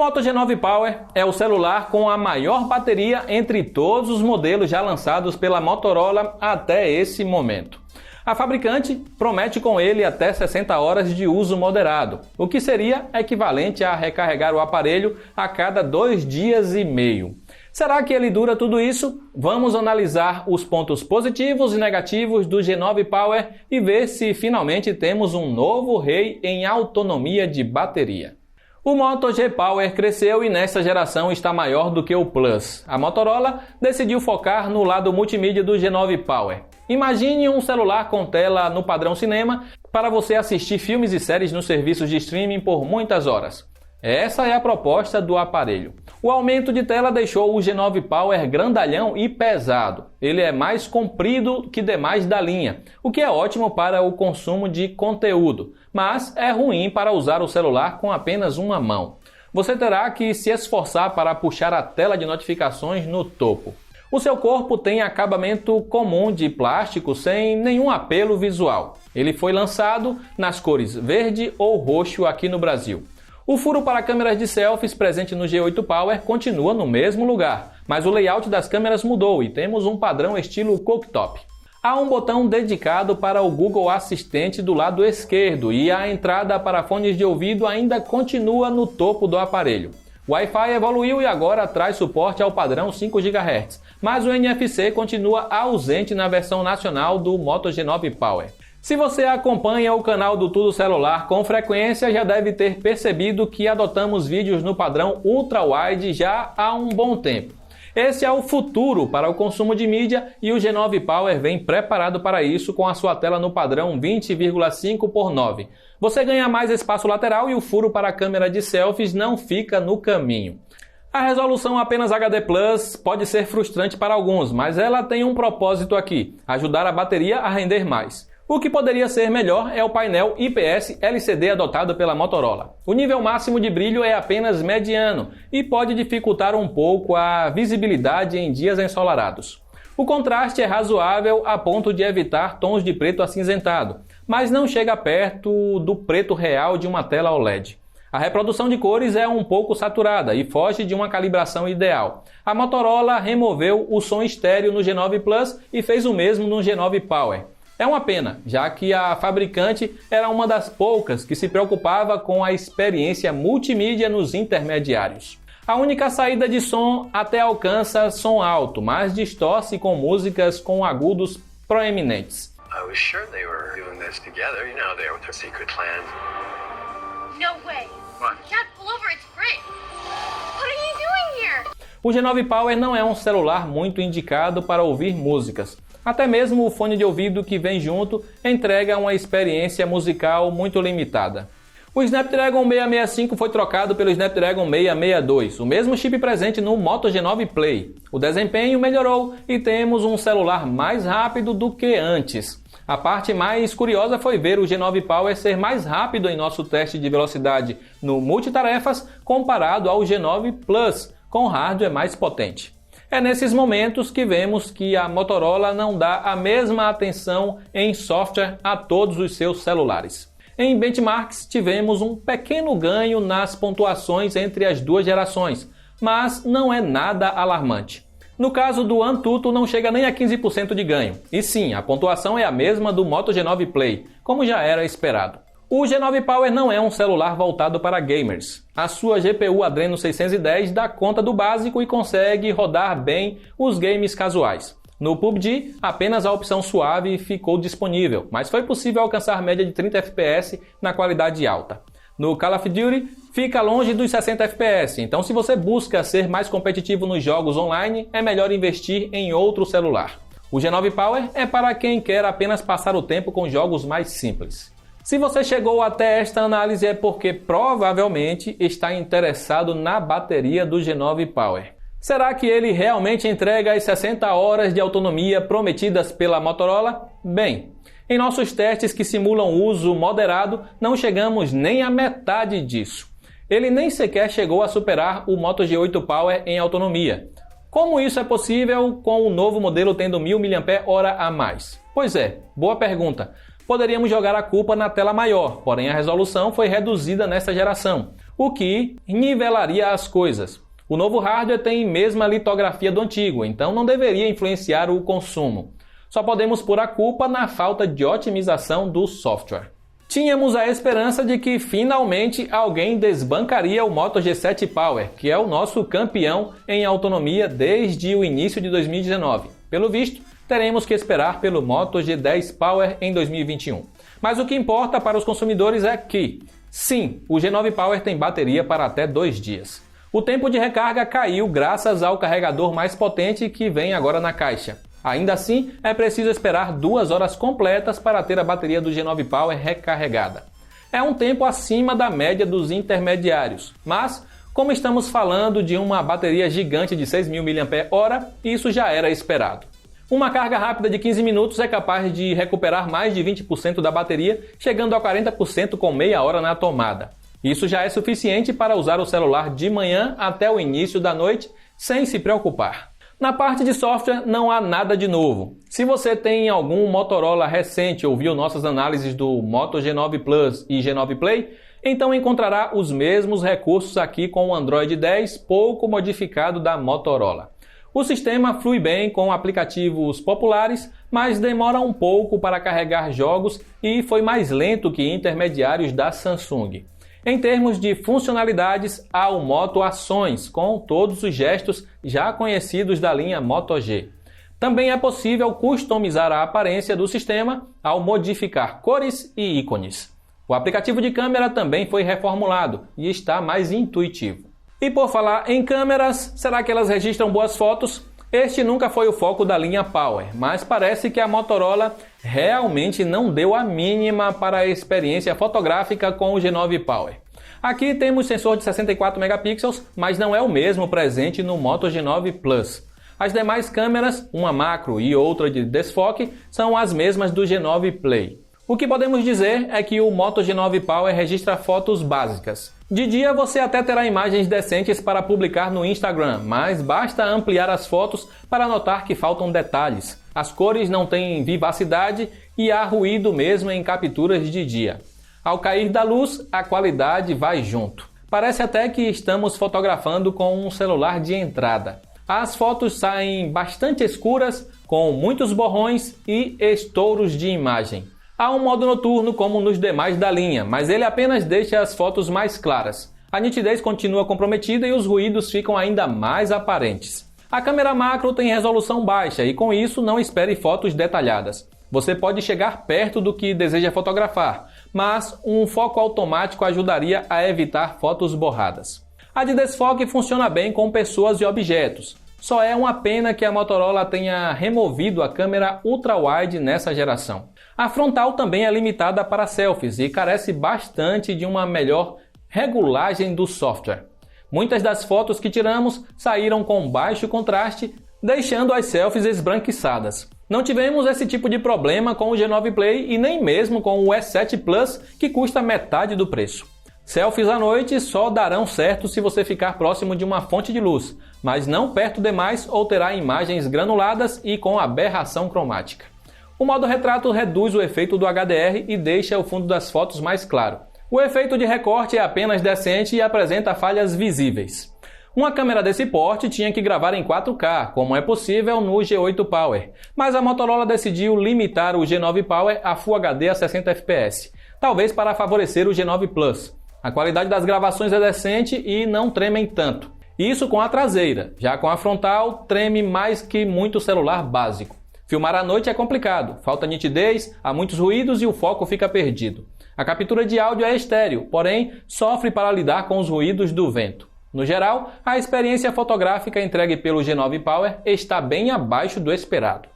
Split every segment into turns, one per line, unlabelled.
Moto G9 Power é o celular com a maior bateria entre todos os modelos já lançados pela Motorola até esse momento. A fabricante promete com ele até 60 horas de uso moderado, o que seria equivalente a recarregar o aparelho a cada 2 dias e meio. Será que ele dura tudo isso? Vamos analisar os pontos positivos e negativos do G9 Power e ver se finalmente temos um novo rei em autonomia de bateria. O Moto G Power cresceu e nesta geração está maior do que o Plus. A Motorola decidiu focar no lado multimídia do G9 Power. Imagine um celular com tela no padrão cinema para você assistir filmes e séries nos serviços de streaming por muitas horas. Essa é a proposta do aparelho. O aumento de tela deixou o G9 Power grandalhão e pesado. Ele é mais comprido que demais da linha, o que é ótimo para o consumo de conteúdo, mas é ruim para usar o celular com apenas uma mão. Você terá que se esforçar para puxar a tela de notificações no topo. O seu corpo tem acabamento comum de plástico sem nenhum apelo visual. Ele foi lançado nas cores verde ou roxo aqui no Brasil. O furo para câmeras de selfies presente no G8 Power continua no mesmo lugar, mas o layout das câmeras mudou e temos um padrão estilo cooktop. Há um botão dedicado para o Google Assistente do lado esquerdo e a entrada para fones de ouvido ainda continua no topo do aparelho. O Wi-Fi evoluiu e agora traz suporte ao padrão 5 GHz, mas o NFC continua ausente na versão nacional do Moto G9 Power. Se você acompanha o canal do Tudo Celular com frequência, já deve ter percebido que adotamos vídeos no padrão Ultra Wide já há um bom tempo. Esse é o futuro para o consumo de mídia e o G9 Power vem preparado para isso com a sua tela no padrão 20,5:9. Você ganha mais espaço lateral e o furo para a câmera de selfies não fica no caminho. A resolução apenas HD Plus pode ser frustrante para alguns, mas ela tem um propósito aqui: ajudar a bateria a render mais. O que poderia ser melhor é o painel IPS LCD adotado pela Motorola. O nível máximo de brilho é apenas mediano e pode dificultar um pouco a visibilidade em dias ensolarados. O contraste é razoável a ponto de evitar tons de preto acinzentado, mas não chega perto do preto real de uma tela OLED. A reprodução de cores é um pouco saturada e foge de uma calibração ideal. A Motorola removeu o som estéreo no G9 Plus e fez o mesmo no G9 Power. É uma pena, já que a fabricante era uma das poucas que se preocupava com a experiência multimídia nos intermediários. A única saída de som até alcança som alto, mas distorce com músicas com agudos proeminentes.
I was sure they were doing this together. You know, they were their secret plan.
No way.
What?
Dad, pull over, it's Britt. What are you doing here?
O G9 Power não é um celular muito indicado para ouvir músicas. Até mesmo o fone de ouvido que vem junto entrega uma experiência musical muito limitada. O Snapdragon 665 foi trocado pelo Snapdragon 662, o mesmo chip presente no Moto G9 Play. O desempenho melhorou e temos um celular mais rápido do que antes. A parte mais curiosa foi ver o G9 Power ser mais rápido em nosso teste de velocidade no multitarefas comparado ao G9 Plus, com hardware mais potente. É nesses momentos que vemos que a Motorola não dá a mesma atenção em software a todos os seus celulares. Em benchmarks, tivemos um pequeno ganho nas pontuações entre as duas gerações, mas não é nada alarmante. No caso do Antutu, não chega nem a 15% de ganho. E sim, a pontuação é a mesma do Moto G9 Play, como já era esperado. O G9 Power não é um celular voltado para gamers. A sua GPU Adreno 610 dá conta do básico e consegue rodar bem os games casuais. No PUBG, apenas a opção suave ficou disponível, mas foi possível alcançar média de 30 FPS na qualidade alta. No Call of Duty, fica longe dos 60 FPS, então se você busca ser mais competitivo nos jogos online, é melhor investir em outro celular. O G9 Power é para quem quer apenas passar o tempo com jogos mais simples. Se você chegou até esta análise é porque provavelmente está interessado na bateria do G9 Power. Será que ele realmente entrega as 60 horas de autonomia prometidas pela Motorola? Bem, em nossos testes que simulam uso moderado, não chegamos nem à metade disso. Ele nem sequer chegou a superar o Moto G8 Power em autonomia. Como isso é possível com o novo modelo tendo 1000 mAh a mais? Pois é, boa pergunta. Poderíamos jogar a culpa na tela maior, porém a resolução foi reduzida nesta geração. o que nivelaria as coisas. O novo hardware tem mesma litografia do antigo, então não deveria influenciar o consumo. Só podemos pôr a culpa na falta de otimização do software. Tínhamos a esperança de que finalmente alguém desbancaria o Moto G7 Power, que é o nosso campeão em autonomia desde o início de 2019. Pelo visto, teremos que esperar pelo Moto G10 Power em 2021. Mas o que importa para os consumidores é que, sim, o G9 Power tem bateria para até 2 dias. O tempo de recarga caiu graças ao carregador mais potente que vem agora na caixa. Ainda assim, é preciso esperar 2 horas completas para ter a bateria do G9 Power recarregada. É um tempo acima da média dos intermediários, mas, como estamos falando de uma bateria gigante de 6.000 mAh, isso já era esperado. Uma carga rápida de 15 minutos é capaz de recuperar mais de 20% da bateria, chegando a 40% com meia hora na tomada. Isso já é suficiente para usar o celular de manhã até o início da noite, sem se preocupar. Na parte de software não há nada de novo. Se você tem algum Motorola recente ou viu nossas análises do Moto G9 Plus e G9 Play, então encontrará os mesmos recursos aqui com o Android 10 pouco modificado da Motorola. O sistema flui bem com aplicativos populares, mas demora um pouco para carregar jogos e foi mais lento que intermediários da Samsung. Em termos de funcionalidades, há o Moto Ações, com todos os gestos já conhecidos da linha Moto G. Também é possível customizar a aparência do sistema ao modificar cores e ícones. O aplicativo de câmera também foi reformulado e está mais intuitivo. E por falar em câmeras, será que elas registram boas fotos? Este nunca foi o foco da linha Power, mas parece que a Motorola realmente não deu a mínima para a experiência fotográfica com o G9 Power. Aqui temos sensor de 64 megapixels, mas não é o mesmo presente no Moto G9 Plus. As demais câmeras, uma macro e outra de desfoque, são as mesmas do G9 Play. O que podemos dizer é que o Moto G9 Power registra fotos básicas. De dia você até terá imagens decentes para publicar no Instagram, mas basta ampliar as fotos para notar que faltam detalhes. As cores não têm vivacidade e há ruído mesmo em capturas de dia. Ao cair da luz, a qualidade vai junto. Parece até que estamos fotografando com um celular de entrada. As fotos saem bastante escuras, com muitos borrões e estouros de imagem. Há um modo noturno como nos demais da linha, mas ele apenas deixa as fotos mais claras. A nitidez continua comprometida e os ruídos ficam ainda mais aparentes. A câmera macro tem resolução baixa e com isso não espere fotos detalhadas. Você pode chegar perto do que deseja fotografar, mas um foco automático ajudaria a evitar fotos borradas. A de desfoque funciona bem com pessoas e objetos. Só é uma pena que a Motorola tenha removido a câmera ultra-wide nessa geração. A frontal também é limitada para selfies e carece bastante de uma melhor regulagem do software. Muitas das fotos que tiramos saíram com baixo contraste, deixando as selfies esbranquiçadas. Não tivemos esse tipo de problema com o G9 Play e nem mesmo com o S7 Plus, que custa metade do preço. Selfies à noite só darão certo se você ficar próximo de uma fonte de luz, mas não perto demais ou terá imagens granuladas e com aberração cromática. O modo retrato reduz o efeito do HDR e deixa o fundo das fotos mais claro. O efeito de recorte é apenas decente e apresenta falhas visíveis. Uma câmera desse porte tinha que gravar em 4K, como é possível no G8 Power, mas a Motorola decidiu limitar o G9 Power a Full HD a 60 fps, talvez para favorecer o G9 Plus. A qualidade das gravações é decente e não tremem tanto. Isso com a traseira, já com a frontal treme mais que muito celular básico. Filmar à noite é complicado, falta nitidez, há muitos ruídos e o foco fica perdido. A captura de áudio é estéreo, porém sofre para lidar com os ruídos do vento. No geral, a experiência fotográfica entregue pelo G9 Power está bem abaixo do esperado.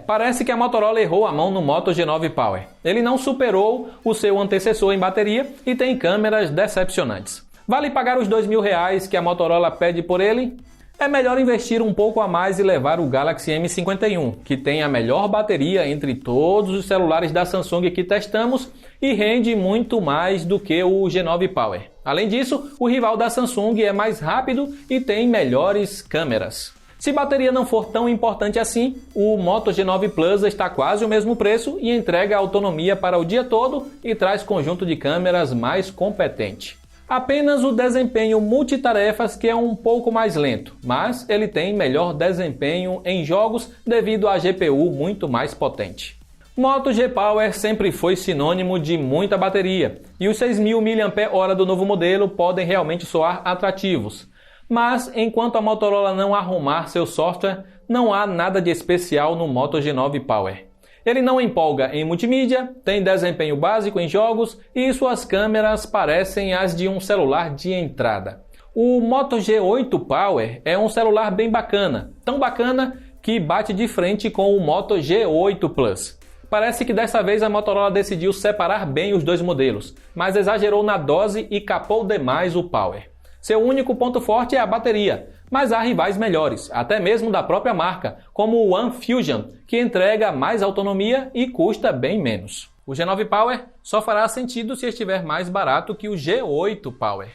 Parece que a Motorola errou a mão no Moto G9 Power. Ele não superou o seu antecessor em bateria e tem câmeras decepcionantes. Vale pagar os R$2.000 que a Motorola pede por ele? É melhor investir um pouco a mais e levar o Galaxy M51, que tem a melhor bateria entre todos os celulares da Samsung que testamos e rende muito mais do que o G9 Power. Além disso, o rival da Samsung é mais rápido e tem melhores câmeras. Se bateria não for tão importante assim, o Moto G9 Plus está quase o mesmo preço e entrega autonomia para o dia todo e traz conjunto de câmeras mais competente. Apenas o desempenho multitarefas que é um pouco mais lento, mas ele tem melhor desempenho em jogos devido à GPU muito mais potente. Moto G-Power sempre foi sinônimo de muita bateria, e os 6.000 mAh do novo modelo podem realmente soar atrativos. Mas, enquanto a Motorola não arrumar seu software, não há nada de especial no Moto G9 Power. Ele não empolga em multimídia, tem desempenho básico em jogos e suas câmeras parecem as de um celular de entrada. O Moto G8 Power é um celular bem bacana, tão bacana que bate de frente com o Moto G8 Plus. Parece que dessa vez a Motorola decidiu separar bem os dois modelos, mas exagerou na dose e capou demais o Power. Seu único ponto forte é a bateria, mas há rivais melhores, até mesmo da própria marca, como o One Fusion, que entrega mais autonomia e custa bem menos. O G9 Power só fará sentido se estiver mais barato que o G8 Power.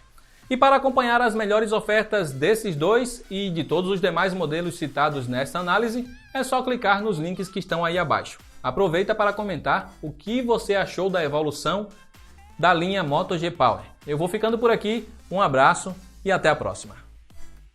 E para acompanhar as melhores ofertas desses dois e de todos os demais modelos citados nesta análise, é só clicar nos links que estão aí abaixo. Aproveita para comentar o que você achou da evolução da linha Moto G Power. Eu vou ficando por aqui, um abraço e até a próxima.